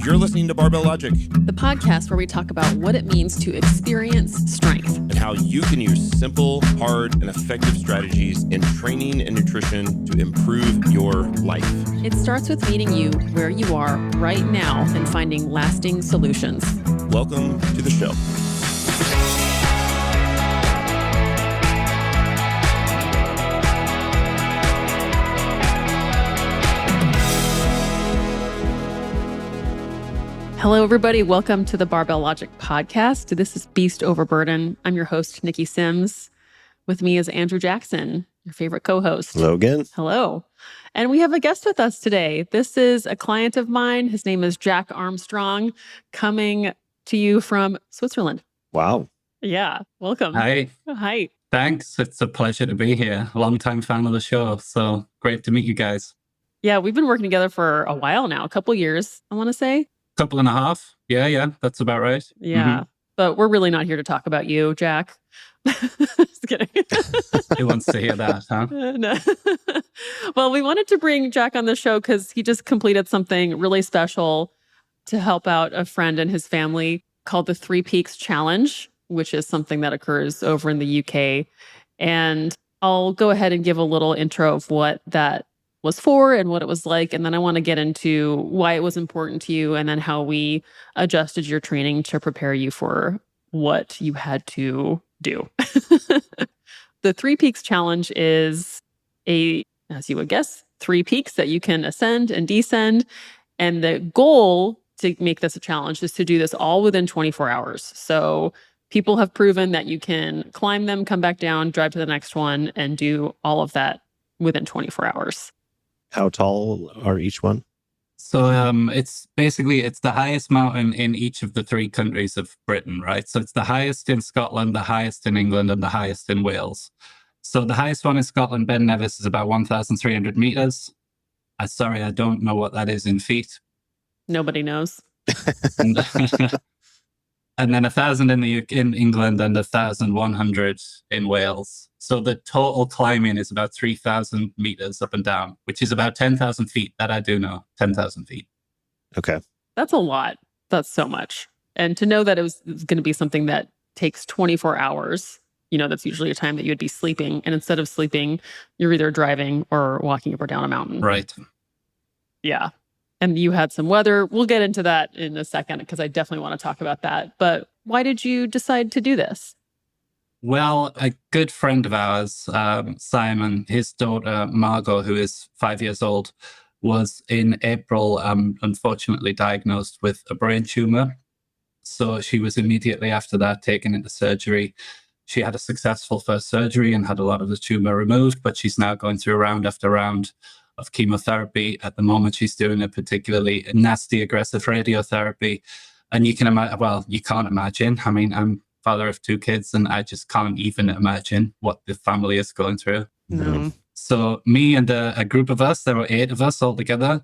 You're listening to Barbell Logic, the podcast where we talk about what it means to experience strength and how you can use simple, hard, and effective strategies in training and nutrition to improve your life. It starts with meeting you where you are right now and finding lasting solutions. Welcome to the show. Hello, everybody. Welcome to the Barbell Logic podcast. This is Beast Overburden. I'm your host, Nikki Sims. With me is Andrew Jackson, your favorite co-host. Hello again. Hello. And we have a guest with us today. This is a client of mine. His name is Jack Armstrong, coming to you from Switzerland. Wow. Yeah. Welcome. Hi. Hi. Thanks. It's a pleasure to be here. Long-time fan of the show. So great to meet you guys. Yeah, we've been working together for a while now, a couple years, I want to say. Couple and a half. Yeah, that's about right. Yeah. But we're really not here to talk about you, Jack. Just kidding. Who wants to hear that, huh? No. Well, we wanted to bring Jack on the show because he just completed something really special to help out a friend and his family called the 3 Peaks Challenge, which is something that occurs over in the UK. And I'll go ahead and give a little intro of what that was for and what it was like. And then I want to get into why it was important to you and then how we adjusted your training to prepare you for what you had to do. The 3 Peaks Challenge is as you would guess, 3 peaks that you can ascend and descend. And the goal to make this a challenge is to do this all within 24 hours. So people have proven that you can climb them, come back down, drive to the next one, and do all of that within 24 hours. How tall are each one? So it's the highest mountain in each of the 3 countries of Britain, right? So it's the highest in Scotland, the highest in England, and the highest in Wales. So the highest one in Scotland, Ben Nevis, is about 1,300 meters. Sorry, I don't know what that is in feet. Nobody knows. And then 1,000 in England and 1,100 in Wales. So the total climbing is about 3,000 meters up and down, which is about 10,000 feet. That I do know, 10,000 feet. Okay. That's a lot. That's so much. And to know that it was going to be something that takes 24 hours, that's usually a time that you would be sleeping. And instead of sleeping, you're either driving or walking up or down a mountain. Right. Yeah. And you had some weather. We'll get into that in a second because I definitely want to talk about that. But why did you decide to do this? Well, a good friend of ours, Simon, his daughter, Margot, who is 5 years old, was in April, unfortunately diagnosed with a brain tumor. So she was immediately after that taken into surgery. She had a successful first surgery and had a lot of the tumor removed, but she's now going through round after round of chemotherapy. At the moment, she's doing a particularly nasty, aggressive radiotherapy. And you can't imagine. I mean, I'm father of 2 kids, and I just can't even imagine what the family is going through. No. So me and a group of us, there were 8 of us all together,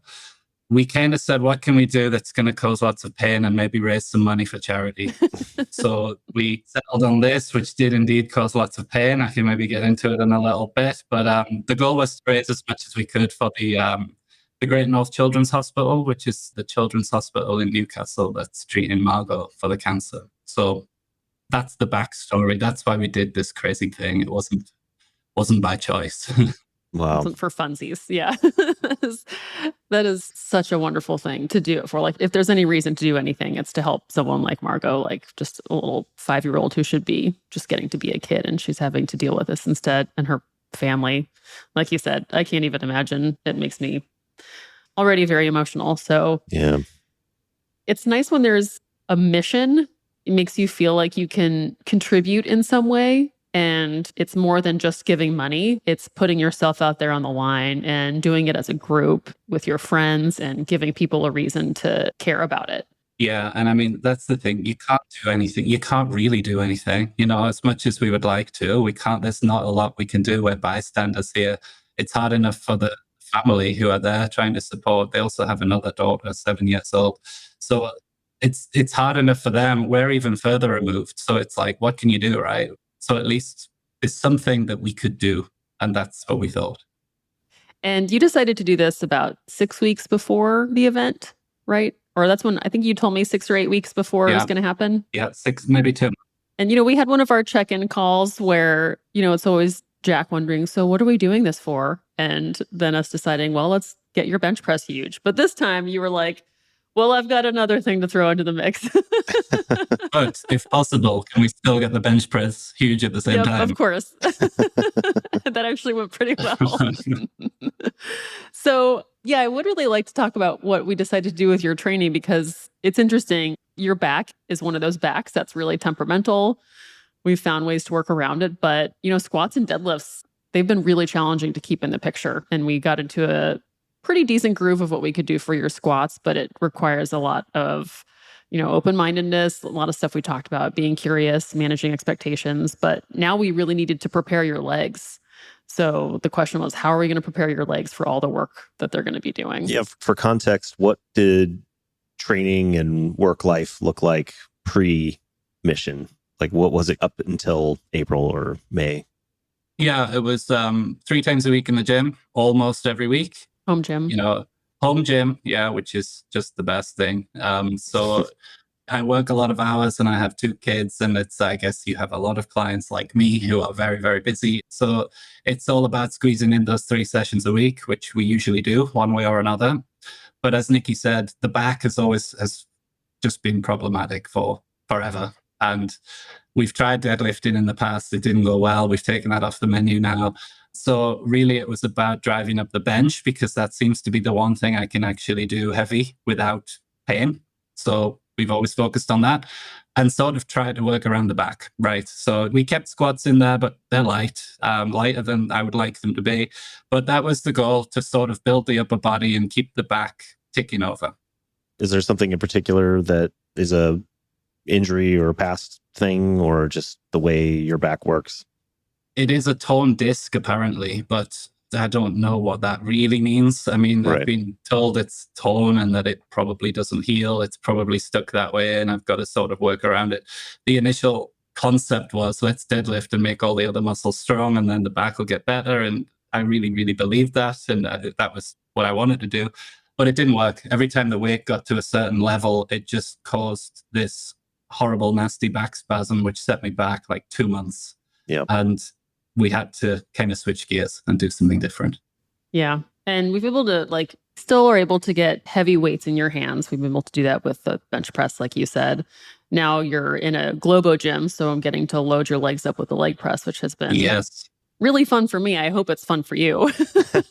we kind of said, what can we do that's going to cause lots of pain and maybe raise some money for charity? So we settled on this, which did indeed cause lots of pain. I can maybe get into it in a little bit. But the goal was to raise as much as we could for the Great North Children's Hospital, which is the children's hospital in Newcastle that's treating Margot for the cancer. So that's the backstory. That's why we did this crazy thing. It wasn't by choice. Wow. It wasn't for funsies. Yeah. That is such a wonderful thing to do it for. Like, if there's any reason to do anything, it's to help someone like Margot, like just a little 5-year-old who should be just getting to be a kid, and she's having to deal with this instead, and her family. Like you said, I can't even imagine. It makes me already very emotional. So yeah, it's nice when there's a mission. It makes you feel like you can contribute in some way. And it's more than just giving money. It's putting yourself out there on the line and doing it as a group with your friends and giving people a reason to care about it. Yeah. And I mean, that's the thing. You can't do anything. You can't really do anything, as much as we would like to. We can't, there's not a lot we can do. We're bystanders here. It's hard enough for the family who are there trying to support. They also have another daughter, 7 years old. So it's hard enough for them. We're even further removed. So it's like, what can you do, right? So at least it's something that we could do. And that's what we thought. And you decided to do this about 6 weeks before the event, right? or that's when I think you told me 6 or 8 weeks before it was Yeah. going to happen. Yeah, 6, maybe 2. And, we had one of our check-in calls where, it's always Jack wondering, so what are we doing this for? And then us deciding, well, let's get your bench press huge. But this time you were like, well, I've got another thing to throw into the mix. But if possible, can we still get the bench press huge at the same time? Of course. That actually went pretty well. So, yeah, I would really like to talk about what we decided to do with your training, because it's interesting. Your back is one of those backs that's really temperamental. We've found ways to work around it, but, squats and deadlifts, they've been really challenging to keep in the picture. And we got into a pretty decent groove of what we could do for your squats, but it requires a lot of, open-mindedness, a lot of stuff we talked about, being curious, managing expectations. But now we really needed to prepare your legs. So the question was, how are we going to prepare your legs for all the work that they're going to be doing? Yeah. For context, what did training and work life look like pre-mission? Like, what was it up until April or May? Yeah, it was 3 times a week in the gym, almost every week. Home gym. Home gym, yeah, which is just the best thing. So I work a lot of hours and I have 2 kids, and I guess you have a lot of clients like me who are very, very busy. So it's all about squeezing in those 3 sessions a week, which we usually do one way or another. But as Nikki said, the back has just been problematic for forever. And we've tried deadlifting in the past. It didn't go well. We've taken that off the menu now. So really it was about driving up the bench, because that seems to be the one thing I can actually do heavy without pain. So we've always focused on that and sort of tried to work around the back, right? So we kept squats in there, but they're lighter than I would like them to be. But that was the goal, to sort of build the upper body and keep the back ticking over. Is there something in particular that is a injury or past thing, or just the way your back works? It is a torn disc, apparently, but I don't know what that really means. I mean, Right. I've been told it's torn and that it probably doesn't heal. It's probably stuck that way, and I've got to sort of work around it. The initial concept was, let's deadlift and make all the other muscles strong, and then the back will get better. And I really, really believed that. And that was what I wanted to do. But it didn't work. Every time the weight got to a certain level, it just caused this horrible, nasty back spasm, which set me back like 2 months. Yeah. And we had to kind of switch gears and do something different. Yeah. And we've been able to still are able to get heavy weights in your hands. We've been able to do that with the bench press, like you said. Now you're in a Globo gym, so I'm getting to load your legs up with the leg press, which has been really fun for me. I hope it's fun for you.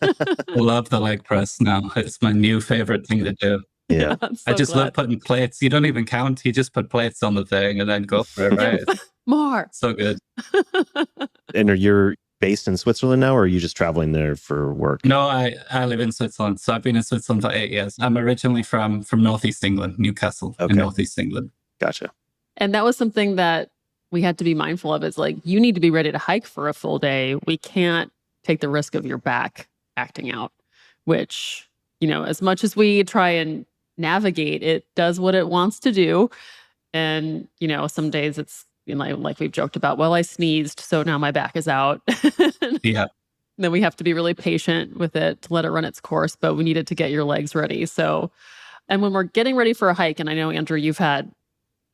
I love the leg press now. It's my new favorite thing to do. Yeah. I just love putting plates. You don't even count. You just put plates on the thing and then go for it, right? More. So good. And are you based in Switzerland now, or are you just traveling there for work? No, I live in Switzerland. So I've been in Switzerland for 8 years. I'm originally from Northeast England, Newcastle in Northeast England. Gotcha. And that was something that we had to be mindful of, is you need to be ready to hike for a full day. We can't take the risk of your back acting out, which, as much as we try and navigate, it does what it wants to do. And, some days it's, like we've joked about, well, I sneezed, so now my back is out. Yeah. Then we have to be really patient with it to let it run its course, but we needed to get your legs ready. So, and when we're getting ready for a hike, and I know, Andrew, you've had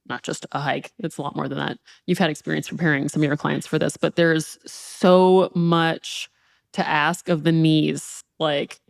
not just a hike, it's a lot more than that. You've had experience preparing some of your clients for this, but there's so much to ask of the knees,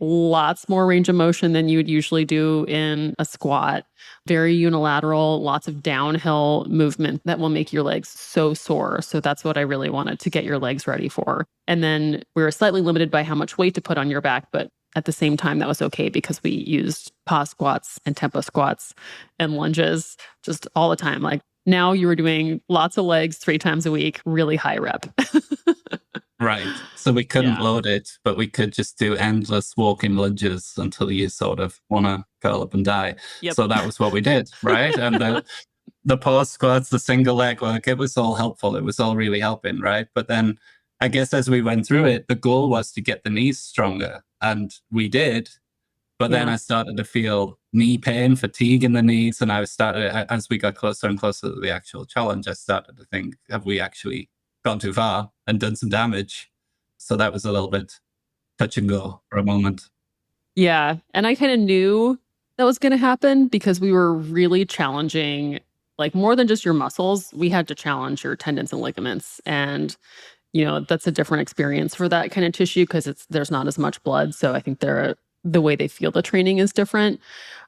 lots more range of motion than you would usually do in a squat. Very unilateral, lots of downhill movement that will make your legs so sore. So that's what I really wanted to get your legs ready for. And then we were slightly limited by how much weight to put on your back, but at the same time, that was okay, because we used pause squats and tempo squats and lunges just all the time. Now you were doing lots of legs 3 times a week, really high rep. Right. So we couldn't load it, but we could just do endless walking lunges until you sort of want to curl up and die. Yep. So that was what we did, right? And the pause squats, the single leg work, it was all helpful. It was all really helping, right? But then I guess as we went through it, the goal was to get the knees stronger. And we did. But then I started to feel knee pain, fatigue in the knees. And as we got closer and closer to the actual challenge, I started to think, have we actually gone too far and done some damage? So that was a little bit touch and go for a moment. Yeah. And I kind of knew that was going to happen because we were really challenging, like more than just your muscles. We had to challenge your tendons and ligaments. And, that's a different experience for that kind of tissue because there's not as much blood. So I think the way they feel the training is different.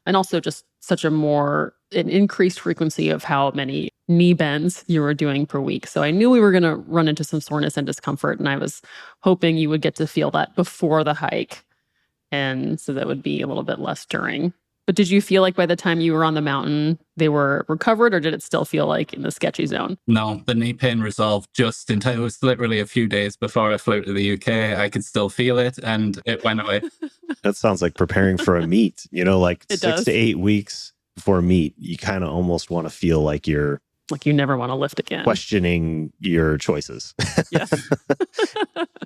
And also just such an increased frequency of how many knee bends you were doing per week. So I knew we were going to run into some soreness and discomfort. And I was hoping you would get to feel that before the hike. And so that would be a little bit less during. But did you feel like by the time you were on the mountain, they were recovered, or did it still feel like in the sketchy zone? No, the knee pain resolved just in time. It was literally a few days before I flew to the UK. I could still feel it and it went away. That sounds like preparing for a meet, like It 6 does. to 8 weeks before a meet. You kind of almost want to feel like you're Like you never want to lift again. questioning your choices. Yes.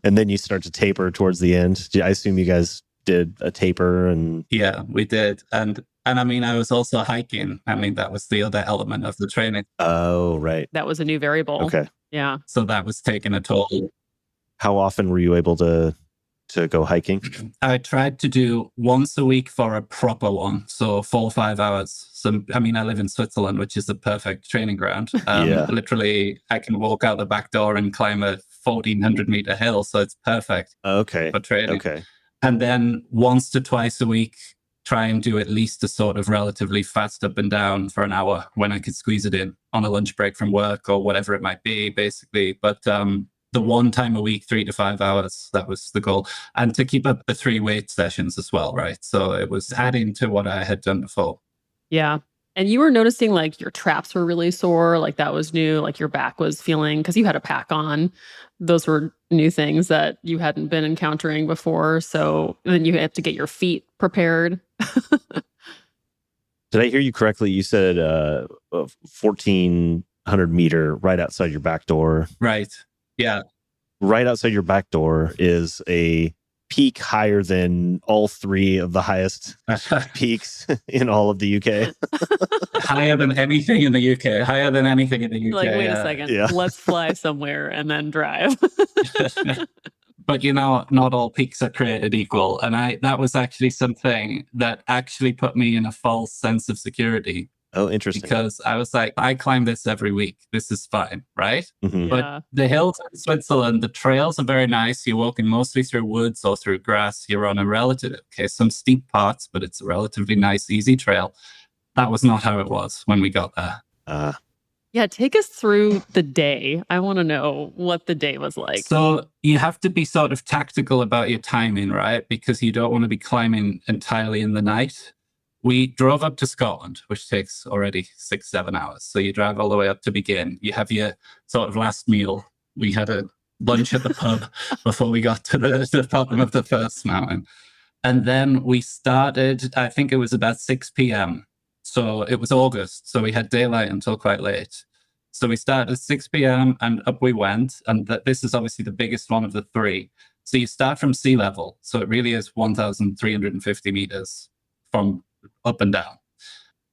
And then you start to taper towards the end. I assume you guys did a taper and Yeah, we did. And I mean, I was also hiking. I mean, that was the other element of the training. oh, right. That was a new variable. Okay. Yeah. So that was taking a toll. How often were you able to go hiking? I tried to do once a week for a proper one. So 4 or 5 hours. So, I mean, I live in Switzerland, which is the perfect training ground. Yeah. Literally, I can walk out the back door and climb a 1,400-meter hill. So it's perfect Okay. for training. Okay. And then once to twice a week, try and do at least a sort of relatively fast up and down for an hour when I could squeeze it in on a lunch break from work or whatever it might be, basically. But the one time a week, 3 to 5 hours, that was the goal. And to keep up the 3 weight sessions as well, right? So it was adding to what I had done before. Yeah. And you were noticing like your traps were really sore, like that was new, like your back was feeling, because you had a pack on. Those were new things that you hadn't been encountering before. So then you had to get your feet prepared. Did I hear you correctly? You said 1,400 meter right outside your back door. Right. Yeah. Right outside your back door is a peak higher than all 3 of the highest peaks in all of the UK. Higher than anything in the UK. Higher than anything in the UK. Like, wait a second, Yeah. let's fly somewhere and then drive. But not all peaks are created equal. And that was actually something that actually put me in a false sense of security, Oh, interesting. because I was like, I climb this every week. This is fine, right? Mhm. But Yeah. the hills in Switzerland, the trails are very nice. You're walking mostly through woods or through grass. You're on some steep parts, but it's a relatively nice, easy trail. That was not how it was when we got there. Yeah, take us through the day. I want to know what the day was like. So you have to be sort of tactical about your timing, right? Because you don't want to be climbing entirely in the night. We drove up to Scotland, which takes already 6-7 hours. So you drive all the way up to begin. You have your sort of last meal. We had a lunch at the pub before we got to the bottom of the first mountain. And then we started, I think it was about 6 p.m. So it was August. So we had daylight until quite late. So we started at 6 p.m. and up we went. And this is obviously the biggest one of the 3. So you start from sea level. So it really is 1,350 meters from up and down.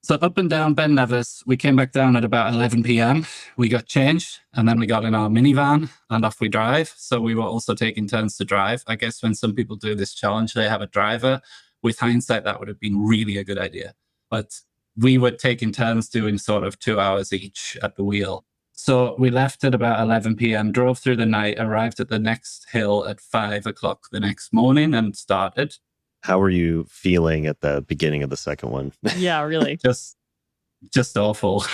So up and down Ben Nevis, we came back down at about 11 p.m. We got changed and then we got in our minivan and off we drive. So we were also taking turns to drive. I guess when some people do this challenge, they have a driver. With hindsight, that would have been really a good idea. But we were taking turns doing sort of 2 hours each at the wheel. So we left at about 11 p.m., drove through the night, arrived at the next hill at 5 o'clock the next morning and started. How were you feeling at the beginning of the second one? Yeah, really. Just awful.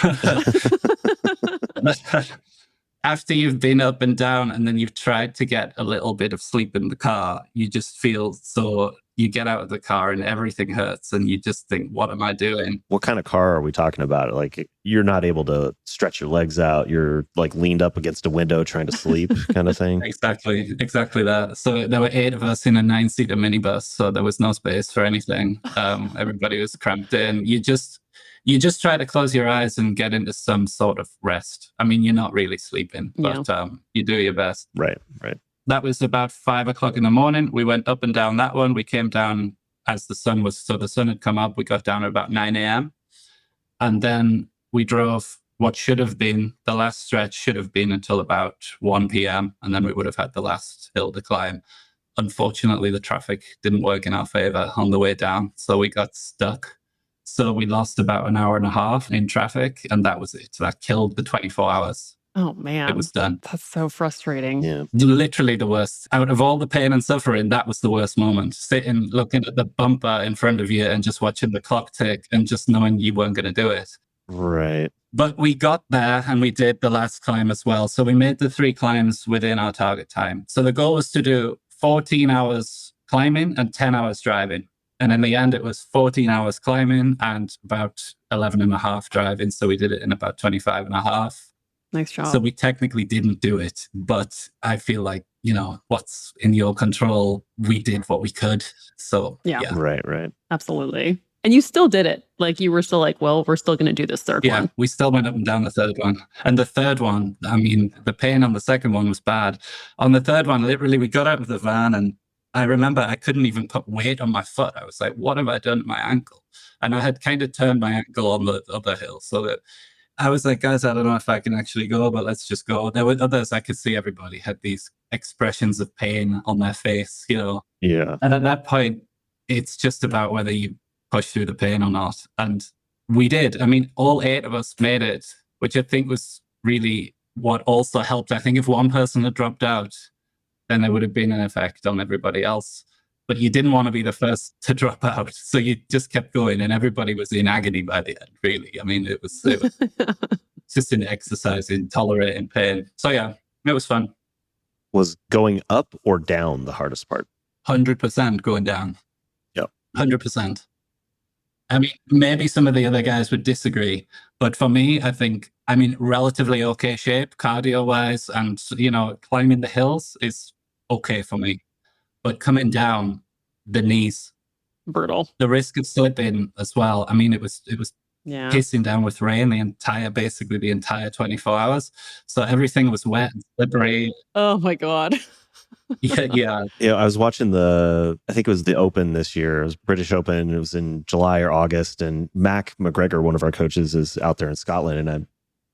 After you've been up and down and then you've tried to get a little bit of sleep in the car, you just feel so, you get out of the car and everything hurts and you just think, what am I doing? What kind of car are we talking about? Like, you're not able to stretch your legs out. You're like leaned up against a window trying to sleep kind of thing. Exactly that. So there were 8 of us in a 9-seater minibus, so there was no space for anything. Everybody was cramped in. You just try to close your eyes and get into some sort of rest. I mean, you're not really sleeping, but you do your best. Right. That was about 5 o'clock in the morning. We went up and down that one. We came down as the sun had come up. We got down at about 9 a.m. And then we drove what should have been, the last stretch should have been until about 1 p.m. And then we would have had the last hill to climb. Unfortunately, the traffic didn't work in our favor on the way down. So we got stuck So we lost about an hour and a half in traffic, and that was it. That killed the 24 hours. Oh, man. It was done. That's so frustrating. Yeah. Literally the worst. Out of all the pain and suffering, that was the worst moment. Sitting, looking at the bumper in front of you and just watching the clock tick and just knowing you weren't going to do it. Right. But we got there and we did the last climb as well. So we made the 3 climbs within our target time. So the goal was to do 14 hours climbing and 10 hours driving. And in the end, it was 14 hours climbing and about 11 and a half driving. So we did it in about 25 and a half. Nice job. So we technically didn't do it, but I feel like, what's in your control, we did what we could. So Yeah. Right. Absolutely. And you still did it. Like you were still like, well, we're still going to do this third Yeah, one. we still went up and down the third one. And the third one, I mean, the pain on the second one was bad. On the third one, literally, we got out of the van and I remember I couldn't even put weight on my foot. I was like, what have I done to my ankle? And I had kind of turned my ankle on the other hill so that I was like, guys, I don't know if I can actually go, but let's just go. There were others, I could see everybody had these expressions of pain on their face, Yeah. And at that point, it's just about whether you push through the pain or not. And we did. I mean, all 8 of us made it, which I think was really what also helped. I think if one person had dropped out, then there would have been an effect on everybody else. But you didn't want to be the first to drop out. So you just kept going and everybody was in agony by the end, really. I mean, it was just an exercise in tolerating pain. So yeah, it was fun. Was going up or down the hardest part? 100% going down. Yep. 100%. I mean, maybe some of the other guys would disagree, but for me, I think, relatively okay shape, cardio-wise, and, climbing the hills is okay for me. But coming down, the knees, Brutal. the risk of slipping as well. I mean, it was Yeah. pissing down with rain basically the entire 24 hours. So everything was wet and slippery. Oh my God. Yeah. Yeah, I was watching I think it was the Open this year. It was British Open. It was in July or August. And Mac McGregor, one of our coaches, is out there in Scotland. And I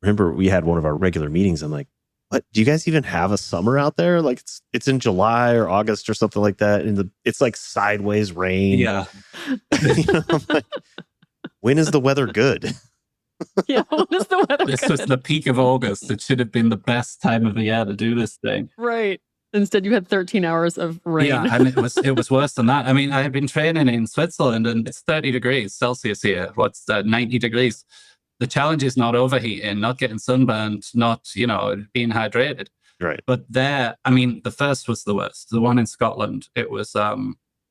remember we had one of our regular meetings. I'm like, what? Do you guys even have a summer out there? Like it's in July or August or something like that. And it's like sideways rain. Yeah. I'm like, when is the weather good? Yeah. When is the weather This good? was the peak of August. It should have been the best time of the year to do this thing. Right. Instead, you had 13 hours of rain. Yeah, and it was worse than that. I mean, I have been training in Switzerland and it's 30 degrees Celsius here. What's that? 90 degrees. The challenge is not overheating, not getting sunburned, not, being hydrated. Right. But there, I mean, the first was the worst. The one in Scotland, it was,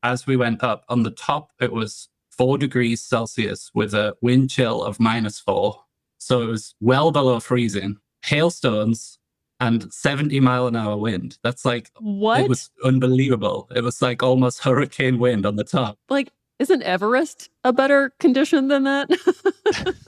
as we went up on the top, it was 4 degrees Celsius with a wind chill of -4. So it was well below freezing, hailstones and 70-mile-an-hour wind. That's like, What? It was unbelievable. It was like almost hurricane wind on the top. Like, isn't Everest a better condition than that?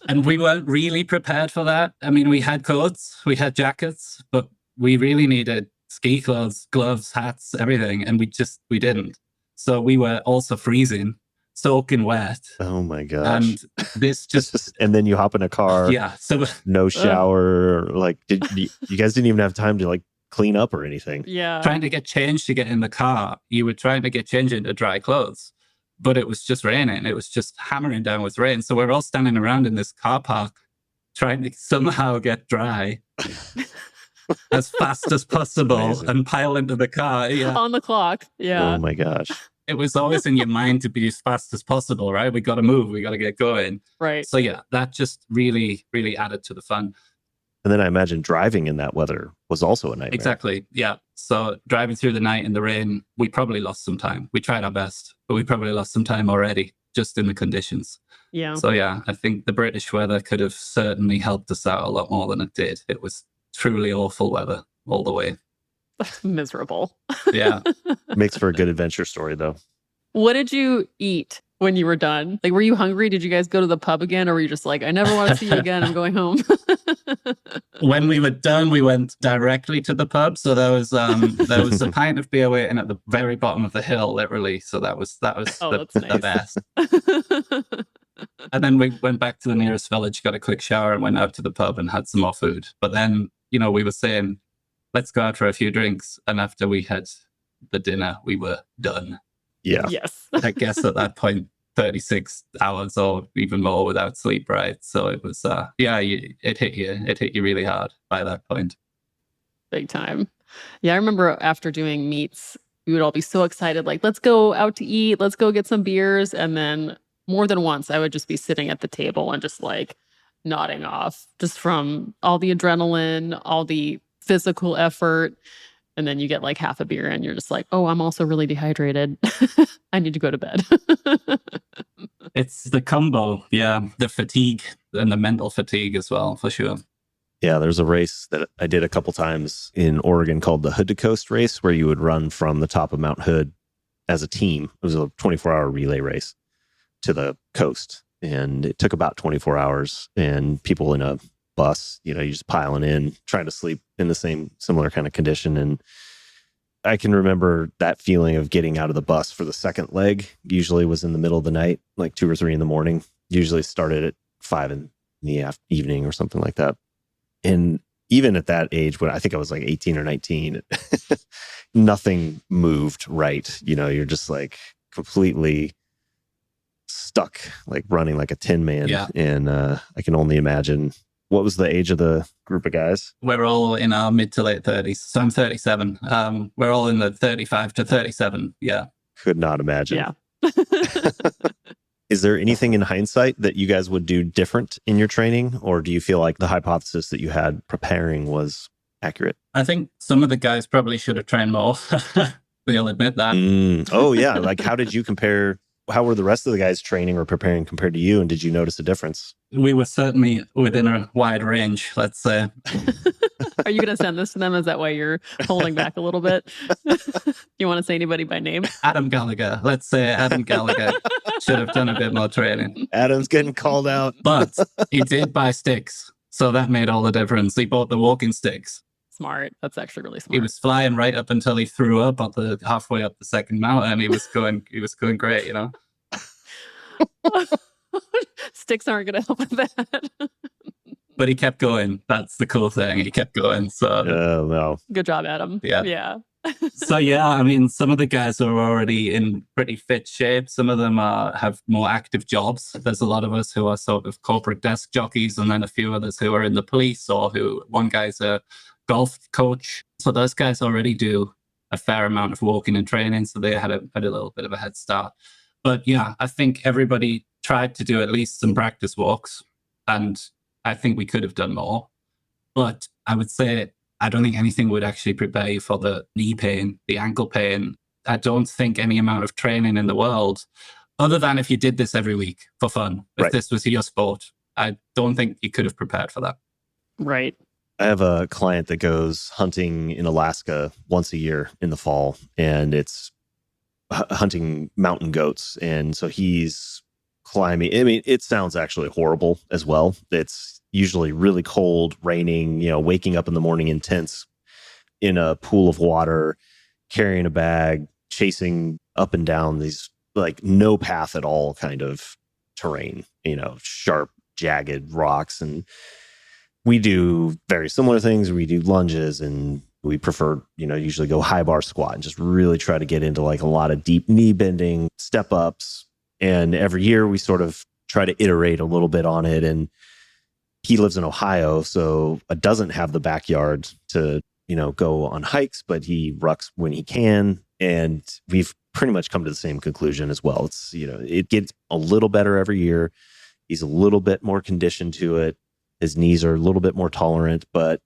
And we weren't really prepared for that. I mean, we had coats, we had jackets, but we really needed ski clothes, gloves, hats, everything. And we didn't. So we were also freezing, soaking wet. Oh my gosh. And this just, and then you hop in a car. yeah. So No shower. Like, you guys didn't even have time to like clean up or anything? Yeah. trying to get changed to get in the car, you were trying to get changed into dry clothes. But it was just raining. It was just hammering down with rain. So we're all standing around in this car park trying to somehow get dry as fast as possible. Amazing. And pile into the car. Yeah. On the clock. Yeah. Oh my gosh. It was always in your mind to be as fast as possible, right? We got to move. We got to get going. Right. So yeah, that just really, really added to the fun. And then I imagine driving in that weather was also a nightmare. Exactly. Yeah. So driving through the night in the rain, we probably lost some time. We tried our best, but we probably lost some time already just in the conditions. Yeah. So yeah, I think the British weather could have certainly helped us out a lot more than it did. It was truly awful weather all the way. That's miserable. Yeah. Makes for a good adventure story, though. What did you eat when you were done? Like, were you hungry? Did you guys go to the pub again? Or were you just like, I never want to see you again. I'm going home. When we were done, we went directly to the pub. So there was a pint of beer waiting at the very bottom of the hill, literally. So that was Oh, the that's best. And then we went back to the nearest village, got a quick shower, and went out to the pub and had some more food. But then, we were saying, let's go out for a few drinks. And after we had the dinner, we were done. Yeah. Yes. I guess at that point, 36 hours or even more without sleep, right? So it was, it hit you really hard by that point. Big time. Yeah, I remember after doing meets, we would all be so excited, like, let's go out to eat, let's go get some beers. And then more than once, I would just be sitting at the table and just like nodding off just from all the adrenaline, all the physical effort. And then you get like half a beer and you're just like, oh, I'm also really dehydrated. I need to go to bed. It's the combo. Yeah. The fatigue and the mental fatigue as well, for sure. Yeah, there's a race that I did a couple times in Oregon called the Hood to Coast race, where you would run from the top of Mount Hood as a team. It was a 24-hour relay race to the coast, and it took about 24 hours, and people in a bus, you just piling in, trying to sleep in the similar kind of condition. And I can remember that feeling of getting out of the bus for the second leg. Usually was in the middle of the night, like 2 or 3 in the morning. Usually started at 5 in the evening or something like that. And even at that age, when I think I was like 18 or 19, nothing moved right. You're just like completely stuck, like running like a tin man. Yeah. And I can only imagine, what was the age of the group of guys? We're all in our mid to late 30s. So I'm 37. We're all in the 35 to 37. Yeah. Could not imagine. Yeah. Is there anything in hindsight that you guys would do different in your training? Or do you feel like the hypothesis that you had preparing was accurate? I think some of the guys probably should have trained more. We'll admit that. Oh, yeah. Like, how did you compare? How were the rest of the guys training or preparing compared to you? And did you notice a difference? We were certainly within a wide range, let's say. Are you going to send this to them? Is that why you're holding back a little bit? You want to say anybody by name? Adam Gallagher. Let's say Adam Gallagher should have done a bit more training. Adam's getting called out. But he did buy sticks. So that made all the difference. He bought the walking sticks. Smart. That's actually really smart. He was flying right up until he threw up at the halfway up the second mountain. He was going great, Sticks aren't going to help with that. But he kept going. That's the cool thing. He kept going. So Oh, no. Good job, Adam. Yeah. So yeah, I mean, some of the guys are already in pretty fit shape. Some of them have more active jobs. There's a lot of us who are sort of corporate desk jockeys, and then a few others who are in the police, or one guy's a golf coach. So those guys already do a fair amount of walking and training. So they had a little bit of a head start. But yeah, I think everybody tried to do at least some practice walks, and I think we could have done more. But I would say I don't think anything would actually prepare you for the knee pain, the ankle pain. I don't think any amount of training in the world, other than if you did this every week for fun, if this was your sport, I don't think you could have prepared for that. Right. I have a client that goes hunting in Alaska once a year in the fall, and it's hunting mountain goats. And so he's climbing. I mean, it sounds actually horrible as well. It's usually really cold, raining, waking up in the morning in tents in a pool of water, carrying a bag, chasing up and down these like no path at all kind of terrain, sharp, jagged rocks. And we do very similar things. We do lunges, and we prefer, usually go high bar squat and just really try to get into like a lot of deep knee bending, step ups. And every year we sort of try to iterate a little bit on it. And he lives in Ohio, so doesn't have the backyard to, go on hikes, but he rucks when he can. And we've pretty much come to the same conclusion as well. It's, it gets a little better every year. He's a little bit more conditioned to it. His knees are a little bit more tolerant, but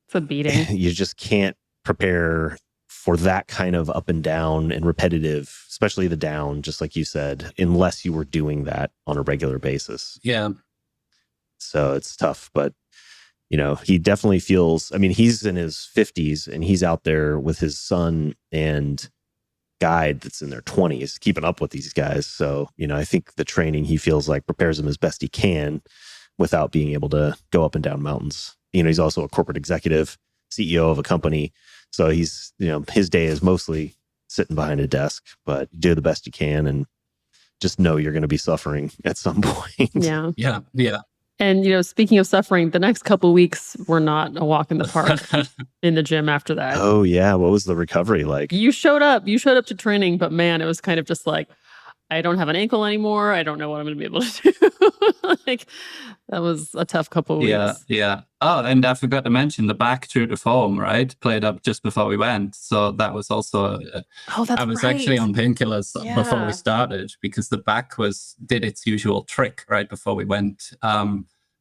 it's a beating. You just can't prepare for that kind of up and down and repetitive, especially the down, just like you said, unless you were doing that on a regular basis. Yeah. So it's tough, but he definitely feels, I mean, he's in his 50s and he's out there with his son and guide that's in their 20s, keeping up with these guys. So, I think the training he feels like prepares him as best he can without being able to go up and down mountains. He's also a corporate executive, CEO of a company. So he's, his day is mostly sitting behind a desk, but do the best you can and just know you're going to be suffering at some point. Yeah. Yeah. Yeah. And, speaking of suffering, the next couple of weeks were not a walk in the park in the gym after that. Oh, yeah. What was the recovery like? You showed up to training, but man, it was kind of just like, I don't have an ankle anymore. I don't know what I'm going to be able to do. Like, that was a tough couple of weeks. Yeah. Oh, and I forgot to mention the back true to form, right? Played up just before we went. So that was also, Oh, that's I was right. actually on painkillers before Yeah. we started because the back did its usual trick right before we went.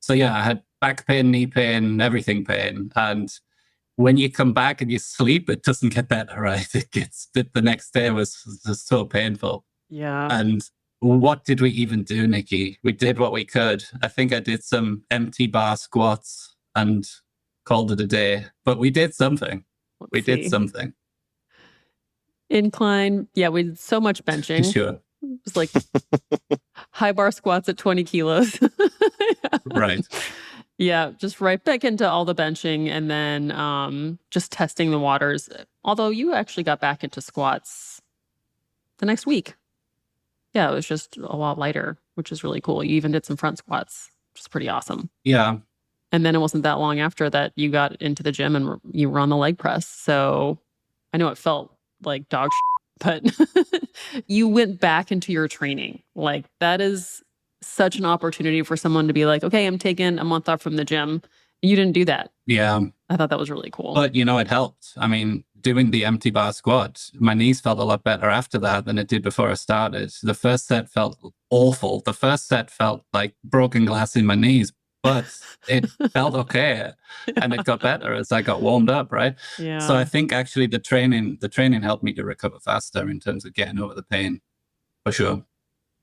So yeah, I had back pain, knee pain, everything pain. And when you come back and you sleep, it doesn't get better, right? The next day was just so painful. Yeah. And what did we even do, Nikki? We did what we could. I think I did some empty bar squats and called it a day, but we did something. We did something. Incline. Yeah, we did so much benching. Sure. It was like high bar squats at 20 kilos. Right. Yeah, just right back into all the benching and then just testing the waters. Although you actually got back into squats the next week. Yeah, it was just a lot lighter, which is really cool. You even did some front squats, which is pretty awesome. Yeah. And then it wasn't that long after that you got into the gym and you were on the leg press. So I know it felt like dog shit, but you went back into your training. Like, that is such an opportunity for someone to be like, okay, I'm taking a month off from the gym. You didn't do that. Yeah. I thought that was really cool. But, it helped. I mean, doing the empty bar squat, my knees felt a lot better after that than it did before I started. The first set felt awful. The first set felt like broken glass in my knees, but it felt okay. And it got better as I got warmed up, right? Yeah. So I think actually the training helped me to recover faster in terms of getting over the pain, for sure.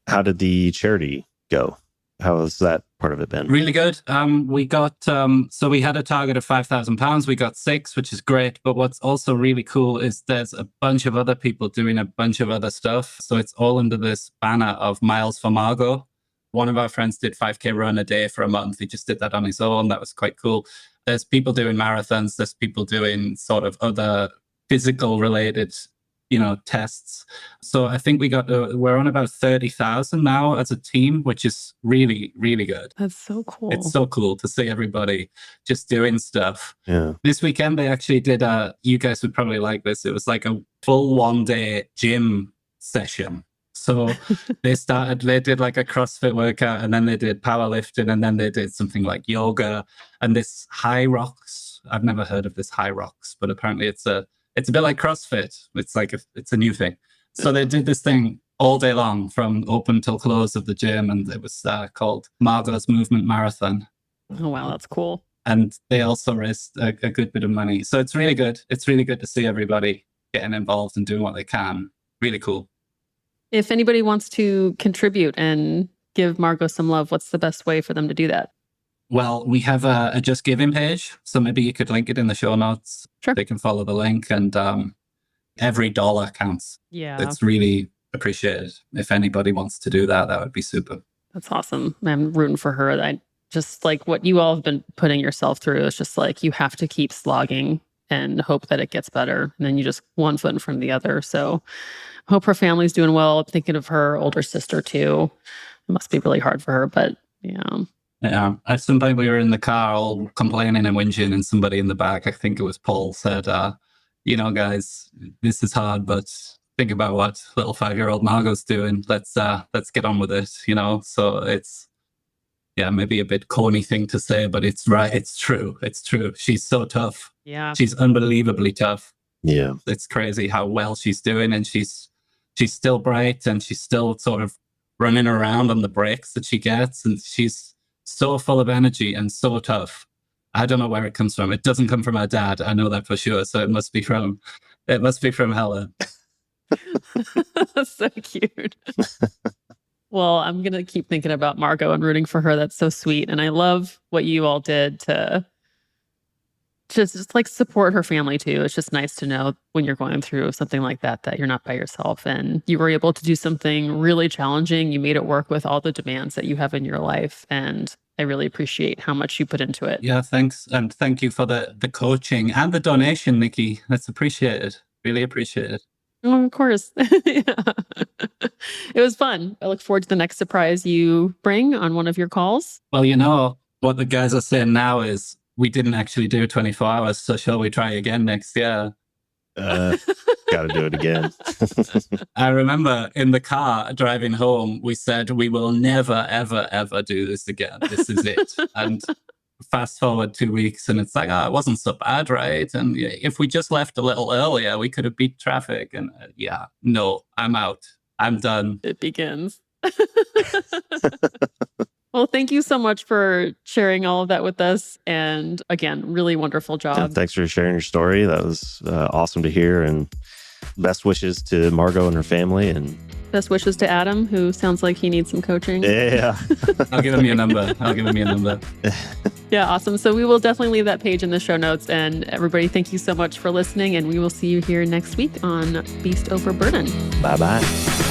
How did the charity go? How has that part of it been? Really good. We got, so we had a target of £5,000. We got 6, which is great. But what's also really cool is there's a bunch of other people doing a bunch of other stuff. So it's all under this banner of Miles for Margot. One of our friends did 5K run a day for a month. He just did that on his own. That was quite cool. There's people doing marathons. There's people doing sort of other physical related tests. So I think we're on about 30,000 now as a team, which is really, really good. That's so cool. It's so cool to see everybody just doing stuff. Yeah. This weekend, they actually did you guys would probably like this. It was like a full 1-day gym session. So they did like a CrossFit workout, and then they did powerlifting, and then they did something like yoga and this high rocks. I've never heard of this high rocks, but apparently it's a bit like CrossFit. It's like it's a new thing. So they did this thing all day long from open till close of the gym, and it was called Margot's Movement Marathon. Oh, wow, that's cool. And they also raised a good bit of money. So it's really good. It's really good to see everybody getting involved and doing what they can. Really cool. If anybody wants to contribute and give Margot some love, what's the best way for them to do that? Well, we have a Just Giving page, so maybe you could link it in the show notes. Sure. They can follow the link, and every dollar counts. Yeah. It's really appreciated. If anybody wants to do that, that would be super. That's awesome. I'm rooting for her. I just like what you all have been putting yourself through. It's just like you have to keep slogging and hope that it gets better. And then you just one foot in front of the other. So hope her family's doing well. I'm thinking of her older sister too. It must be really hard for her, but yeah. Yeah. At some point we were in the car all complaining and whinging, and somebody in the back, I think it was Paul, said, guys, this is hard, but think about what little 5-year-old Margot's doing. Let's get on with it, So it's, maybe a bit corny thing to say, but it's right. It's true. It's true. She's so tough. Yeah. She's unbelievably tough. Yeah. It's crazy how well she's doing, and she's still bright, and she's still sort of running around on the breaks that she gets, and she's so full of energy and so tough. I don't know where it comes from. It doesn't come from her dad. I know that for sure. So it must be from Helen. That's so cute. Well, I'm going to keep thinking about Margot and rooting for her. That's so sweet. And I love what you all did to just like support her family too. It's just nice to know when you're going through something like that you're not by yourself, and you were able to do something really challenging. You made it work with all the demands that you have in your life. And I really appreciate how much you put into it. Yeah, thanks. And thank you for the coaching and the donation, Nikki. That's appreciated. Really appreciated. Oh, of course. Yeah. It was fun. I look forward to the next surprise you bring on one of your calls. Well, what the guys are saying now is we didn't actually do 24 hours, so shall we try again next year? Got to do it again. I remember in the car driving home, we said, we will never, ever, ever do this again. This is it. And fast forward 2 weeks and it's like, it wasn't so bad, right? And if we just left a little earlier, we could have beat traffic. And no, I'm out. I'm done. It begins. Well, thank you so much for sharing all of that with us. And again, really wonderful job. Yeah, thanks for sharing your story. That was awesome to hear. And best wishes to Margot and her family. And best wishes to Adam, who sounds like he needs some coaching. Yeah. I'll give him your number. Yeah, awesome. So we will definitely leave that page in the show notes. And everybody, thank you so much for listening. And we will see you here next week on Beast Over Burden. Bye-bye.